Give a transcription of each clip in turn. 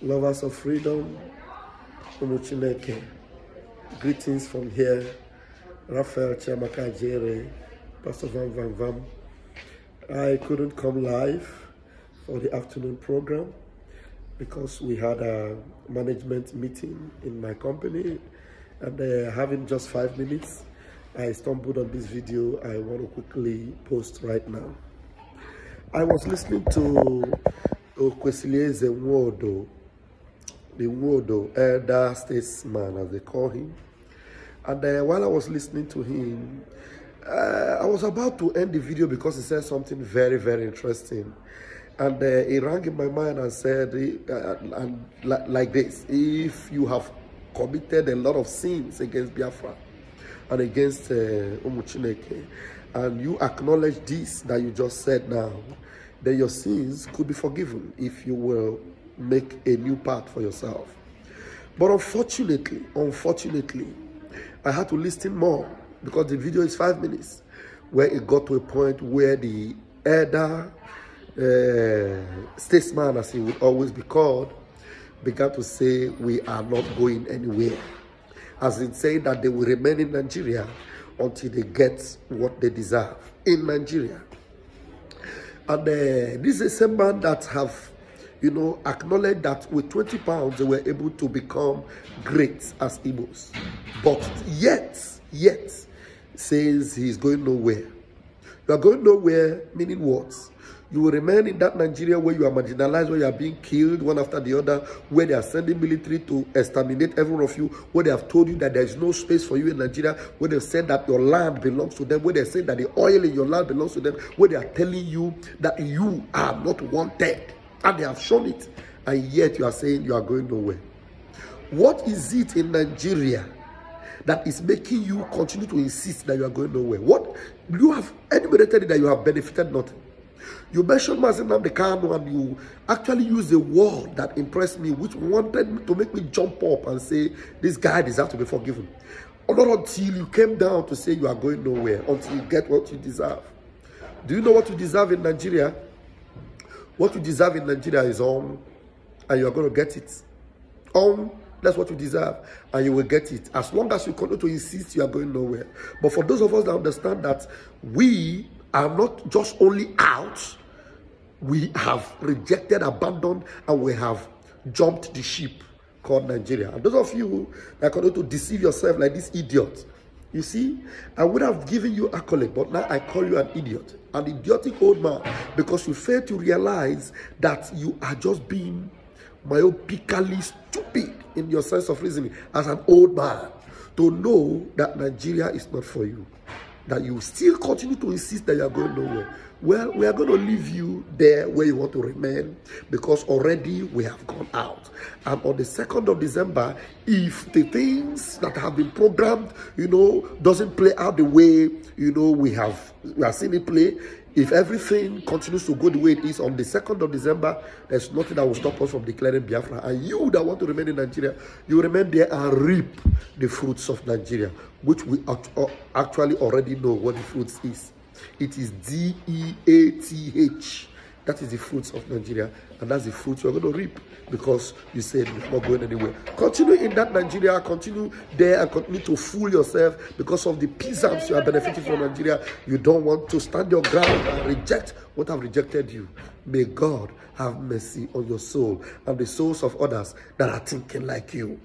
lovers of freedom, Umuchineke. Greetings from here, Raphael Chiamaka Jere, Pastor Van Vam. I couldn't come live for the afternoon program because we had a management meeting in my company, and having just 5 minutes, I stumbled on this video I want to quickly post right now. I was listening to Nwodo, the Nwodo, elder statesman as they call him. And while I was listening to him, I was about to end the video because he said something very, very interesting. And it rang in my mind and said, like this: if you have committed a lot of sins against Biafra and against Umuchineke, and you acknowledge this that you just said now, then your sins could be forgiven if you will make a new path for yourself. But unfortunately, I had to listen more because the video is 5 minutes, where it got to a point where the elder statesman, as he would always be called, began to say we are not going anywhere, as in saying that they will remain in Nigeria until they get what they deserve in Nigeria. And this is the same man that have, acknowledged that with 20 pounds they were able to become great as Igbos, but yet says he's going nowhere. You are going nowhere, meaning what? You will remain in that Nigeria where you are marginalized, where you are being killed one after the other, where they are sending military to exterminate every one of you, where they have told you that there is no space for you in Nigeria, where they said that your land belongs to them, where they say that the oil in your land belongs to them, where they are telling you that you are not wanted, and they have shown it, and yet you are saying you are going nowhere. What is it in Nigeria that is making you continue to insist that you are going nowhere? What you have enumerated that you have benefited nothing. You mentioned Mazi Nnamdi Kanu, and you actually used a word that impressed me, which wanted to make me jump up and say, this guy deserves to be forgiven. Or not until you came down to say you are going nowhere, until you get what you deserve. Do you know what you deserve in Nigeria? What you deserve in Nigeria is and you are going to get it. That's what you deserve, and you will get it. As long as you continue to insist, you are going nowhere. But for those of us that understand that we are not just only out, we have rejected, abandoned, and we have jumped the ship called Nigeria. And those of you that continue to deceive yourself like this idiot, you see, I would have given you accolade, but now I call you an idiot, an idiotic old man, because you fail to realize that you are just being myopically stupid in your sense of reasoning as an old man, to know that Nigeria is not for you, that you still continue to insist that you are going nowhere. Well, we are going to leave you there where you want to remain, because already we have gone out. And on the 2nd of December, if the things that have been programmed, doesn't play out the way, we are seeing it play, if everything continues to go the way it is on the 2nd of December, there's nothing that will stop us from declaring Biafra. And you that want to remain in Nigeria, you remain there and reap the fruits of Nigeria, which we actually already know what the fruits is. It is DEATH. That is the fruits of Nigeria, and that's the fruits you're going to reap, because you said you're not going anywhere. Continue in that Nigeria, continue there, and continue to fool yourself because of the peasants you are benefiting from Nigeria. You don't want to stand your ground and reject what have rejected you. May God have mercy on your soul and the souls of others that are thinking like you.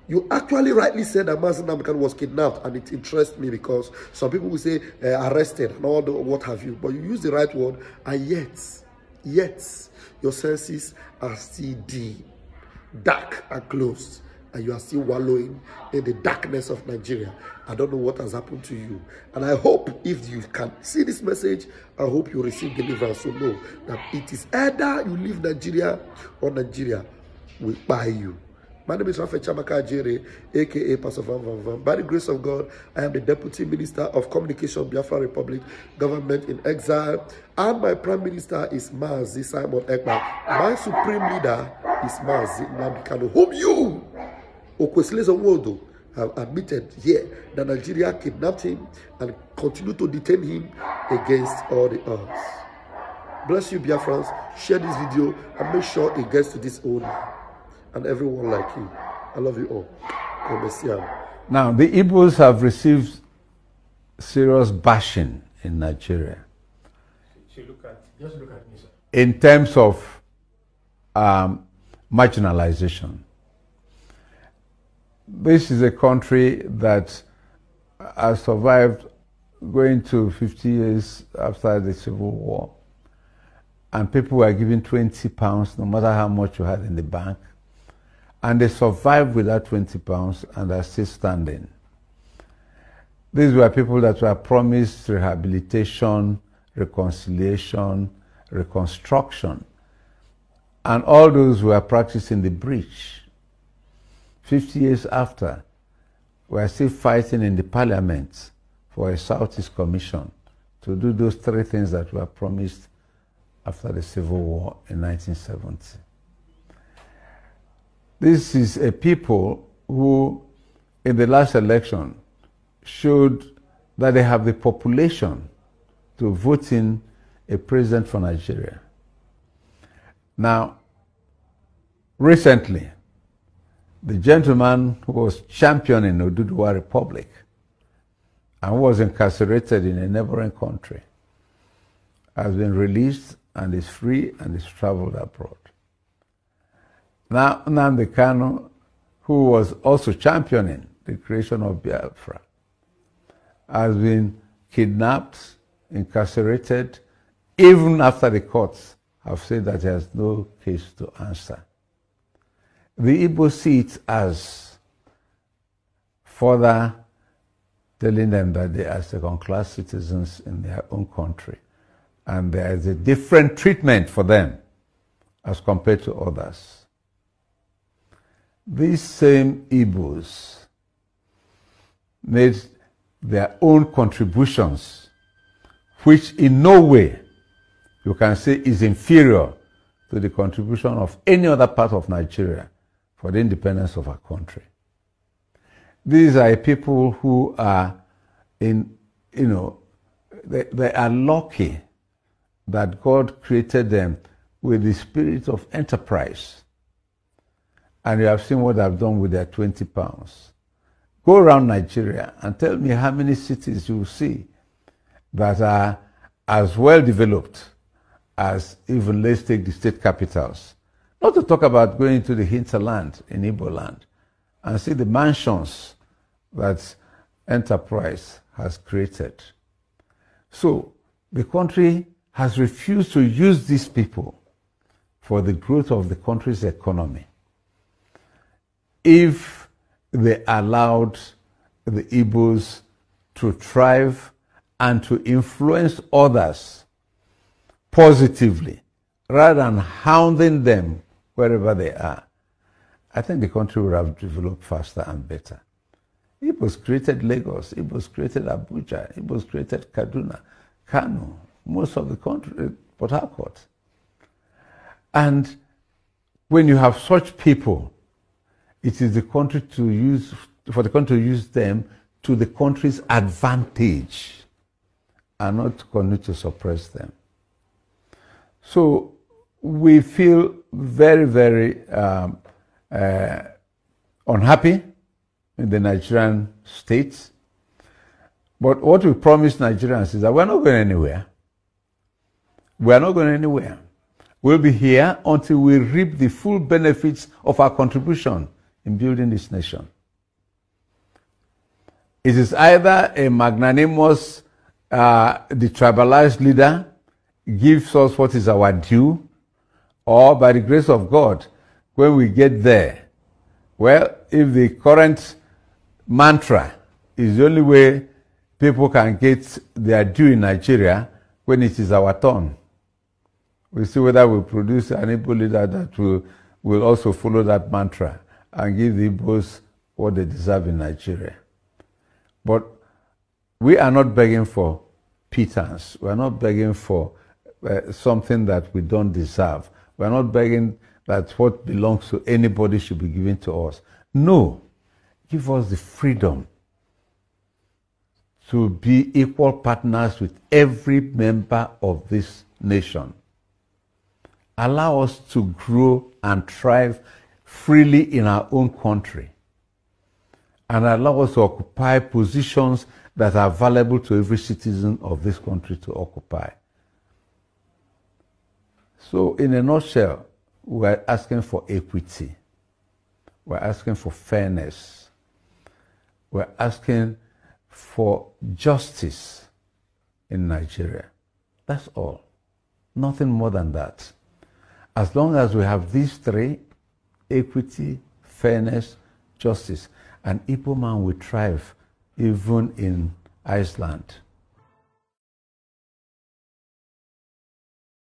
You actually rightly said that Mazi Nnamdi Kanu was kidnapped, and it interests me because some people will say arrested and all the what have you, but you use the right word, and yet your senses are still deep, dark and closed, and you are still wallowing in the darkness of Nigeria. I don't know what has happened to you, and I hope if you can see this message, I hope you receive deliverance. So know that it is either you leave Nigeria or Nigeria will buy you. My name is Raphael Chiamaka Jere, aka Pastor Van. By the grace of God, I am the Deputy Minister of Communication, Biafra Republic, Government in Exile, and my Prime Minister is Mazi Simon Ekpa. My Supreme Leader is Mazi Nnamdi Kanu, whom you, Nwodo, have admitted here that Nigeria kidnapped him and continue to detain him against all the odds. Bless you, Biafrans. Share this video and make sure it gets to this owner. and everyone like you. I love you all. Now, the Igbos have received serious bashing in Nigeria. Just look at me, sir. In terms of marginalization. This is a country that has survived going to 50 years after the Civil War, and people were given £20 no matter how much you had in the bank, and they survived with that £20 and are still standing. These were people that were promised rehabilitation, reconciliation, reconstruction, and all those were practicing the breach. 50 years after, we are still fighting in the parliament for a Southeast Commission to do those three things that were promised after the Civil War in 1970. This is a people who, in the last election, showed that they have the population to vote in a president for Nigeria. Now, recently, the gentleman who was championing Oduduwa Republic and was incarcerated in a neighboring country has been released and is free and is traveled abroad. Now, Nnamdi Kanu, who was also championing the creation of Biafra, has been kidnapped, incarcerated, even after the courts have said that he has no case to answer. The Igbo see it as further telling them that they are second-class citizens in their own country, and there is a different treatment for them as compared to others. These same Igbos made their own contributions, which in no way you can say is inferior to the contribution of any other part of Nigeria for the independence of our country. These are people who are they are lucky that God created them with the spirit of enterprise. And you have seen what I've done with their £20. Go around Nigeria and tell me how many cities you will see that are as well developed as, even let's take the state capitals. Not to talk about going to the hinterland in Igbo land and see the mansions that enterprise has created. So the country has refused to use these people for the growth of the country's economy. If they allowed the Igbos to thrive and to influence others positively, rather than hounding them wherever they are, I think the country would have developed faster and better. Igbos created Lagos, Igbos created Abuja, Igbos created Kaduna, Kano, most of the country, Port Harcourt. And when you have such people, it is the country to use, for the country to use them to the country's advantage and not to continue to suppress them. So we feel very, very unhappy in the Nigerian state. But what we promised Nigerians is that we're not going anywhere. We're not going anywhere. We'll be here until we reap the full benefits of our contribution in building this nation. It is either a magnanimous, detribalized leader gives us what is our due, or by the grace of God, when we get there, well, if the current mantra is the only way people can get their due in Nigeria, when it is our turn, we'll see whether we produce an Igbo leader that will also follow that mantra and give the Igbos what they deserve in Nigeria. But we are not begging for pittance. We are not begging for something that we don't deserve. We are not begging that what belongs to anybody should be given to us. No. Give us the freedom to be equal partners with every member of this nation. Allow us to grow and thrive freely in our own country and allow us to occupy positions that are valuable to every citizen of this country to occupy. So, in a nutshell, we're asking for equity. We're asking for fairness. We're asking for justice in Nigeria. That's all. Nothing more than that. As long as we have these three, equity, fairness, justice, an Igbo man will thrive even in Iceland.